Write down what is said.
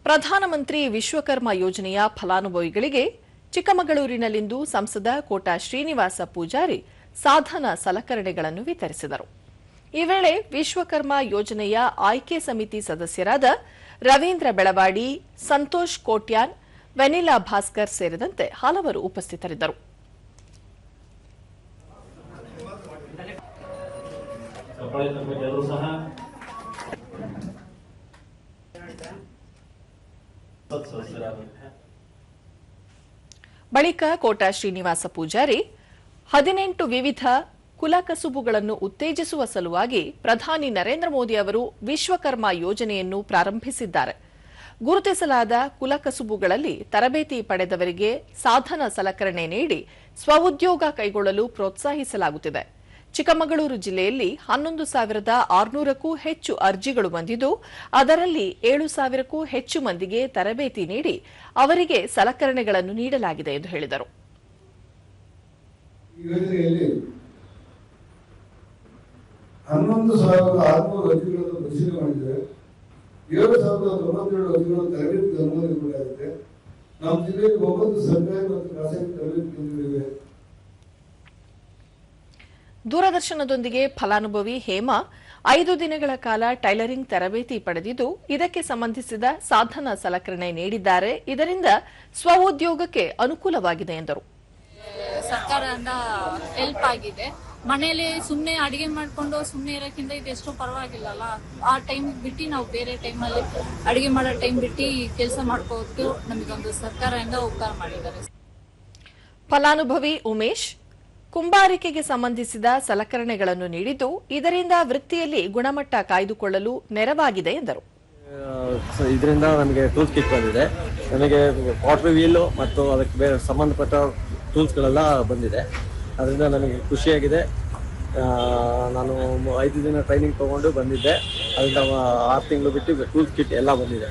ಪ್ರಧಾನಮಂತ್ರಿ ವಿಶ್ವಕರ್ಮ ಯೋಜನೆಯ ಫಲಾನುಭವಿಗಳಿಗೆ ಚಿಕ್ಕಮಗಳೂರಿನಲ್ಲಿಂದು ಸಂಸದ ಕೋಟಾ ಶ್ರೀನಿವಾಸ ಪೂಜಾರಿ ಸಾಧನ ಸಲಕರಣೆಗಳನ್ನು ವಿತರಿಸಿದರು. ಈ ವೇಳೆ ವಿಶ್ವಕರ್ಮ ಯೋಜನೆಯ ಆಯ್ಕೆ ಸಮಿತಿ ಸದಸ್ಯರಾದ ರವೀಂದ್ರ ಬೆಳವಾಡಿ, ಸಂತೋಷ್ ಕೋಟ್ಯಾನ್, ವೆನಿಲಾ ಭಾಸ್ಕರ್ ಸೇರಿದಂತೆ ಹಲವರು ಉಪಸ್ಥಿತರಿದ್ದರು. ಬಳಿಕ ಕೋಟಾ ಶ್ರೀನಿವಾಸ ಪೂಜಾರಿ 18 ವಿವಿಧ ಕುಲಕಸುಬುಗಳನ್ನು ಉತ್ತೇಜಿಸುವ ಸಲುವಾಗಿ ಪ್ರಧಾನಿ ನರೇಂದ್ರ ಮೋದಿ ಅವರು ವಿಶ್ವಕರ್ಮ ಯೋಜನೆಯನ್ನು ಪ್ರಾರಂಭಿಸಿದ್ದಾರೆ. ಗುರುತಿಸಲಾದ ಕುಲಕಸುಬುಗಳಲ್ಲಿ ತರಬೇತಿ ಪಡೆದವರಿಗೆ ಸಾಧನ ಸಲಕರಣೆ ನೀಡಿ ಸ್ವಉದ್ಯೋಗ ಕೈಗೊಳ್ಳಲು ಪ್ರೋತ್ಸಾಹಿಸಲಾಗುತ್ತಿದೆ. ಚಿಕ್ಕಮಗಳೂರು ಜಿಲ್ಲೆಯಲ್ಲಿ 11,600ಕ್ಕೂ ಹೆಚ್ಚು ಅರ್ಜಿಗಳು ಬಂದಿದ್ದು, ಅದರಲ್ಲಿ 7,000ಕ್ಕೂ ಹೆಚ್ಚು ಮಂದಿಗೆ ತರಬೇತಿ ನೀಡಿ ಅವರಿಗೆ ಸಲಕರಣೆಗಳನ್ನು ನೀಡಲಾಗಿದೆ ಎಂದು ಹೇಳಿದರು. ಈ ಯೋಜನೆಯಲ್ಲಿ 11,600 ಅರ್ಜಿಗಳನ್ನು ಪರಿಶೀಲನೆ ಮಾಡಿದ್ದೇವೆ. 7,097 ಅರ್ಜಿಗಳನ್ನು ತರಬೇತಿ ಅನುಮೋದನೆ ಮಾಡಲಾಗಿದೆ. ನಮ್ಮ ಜಿಲ್ಲೆಯಲ್ಲಿ 9 ಸರ್ಕಾರಿ ಮತ್ತು ಖಾಸಗಿ ತರಬೇತಿ ಕೇಂದ್ರಗಳಿವೆ. ದೂರದರ್ಶನದೊಂದಿಗೆ ಫಲಾನುಭವಿ ಹೇಮಾ 5 ದಿನಗಳ ಕಾಲ ಟೈಲರಿಂಗ್ ತರಬೇತಿ ಪಡೆದಿದ್ದು, ಇದಕ್ಕೆ ಸಂಬಂಧಿಸಿದ ಸಾಧನ ಸಲಕರಣೆ ನೀಡಿದ್ದಾರೆ. ಇದರಿಂದ ಸ್ವಉದ್ಯೋಗಕ್ಕೆ ಅನುಕೂಲವಾಗಿದೆ ಎಂದರು. ಸರ್ಕಾರದಿಂದ ಹೆಲ್ಪ್ ಆಗಿದೆ. ಮನೆಯಲ್ಲಿ ಸುಮ್ಮನೆ ಅಡಿಗೆ ಮಾಡ್ಕೊಂಡು ಸುಮ್ಮನೆ ಇರೋಕ್ಕಿಂತ ಇದು ಎಷ್ಟೋ ಪರವಾಗಿಲ್ಲಲ್ಲ. ಆ ಟೈಮ್ ಬಿಟ್ಟು ನಾವು ಬೇರೆ ಟೈಮಲ್ಲಿ ಅಡಿಗೆ ಮಾಡೋ ಟೈಮ್ ಬಿಟ್ಟು ಕೆಲಸ ಮಾಡ್ಕೋದು ನಮಗೊಂದು ಸರ್ಕಾರದಿಂದ ಉಪಕಾರ ಮಾಡಿದ್ದಾರೆ. ಫಲಾನುಭವಿ ಉಮೇಶ್ ಕುಂಬಾರಿಕೆಗೆ ಸಂಬಂಧಿಸಿದ ಸಲಕರಣೆಗಳನ್ನು ನೀಡಿದ್ದು, ಇದರಿಂದ ವೃತ್ತಿಯಲ್ಲಿ ಗುಣಮಟ್ಟ ಕಾಯ್ದುಕೊಳ್ಳಲು ನೆರವಾಗಿದೆ ಎಂದರು. ಇದರಿಂದ ನಮಗೆ ಟೂಲ್ಸ್ ಕಿಟ್ ಬಂದಿದೆ. ನಮಗೆ ವಾಟರ್ ವೀಲ್ ಮತ್ತು ಅದಕ್ಕೆ ಸಂಬಂಧಪಟ್ಟ ಟೂಲ್ಸ್ಗಳೆಲ್ಲ ಬಂದಿದೆ. ಅದರಿಂದ ನನಗೆ ಖುಷಿಯಾಗಿದೆ. ನಾನು 5 ದಿನ ಟ್ರೈನಿಂಗ್ ತಗೊಂಡು ಬಂದಿದ್ದೆ. ಅದರಿಂದ 6 ತಿಂಗಳು ಬಿಟ್ಟು ಟೂಲ್ಸ್ ಕಿಟ್ ಎಲ್ಲ ಬಂದಿದೆ.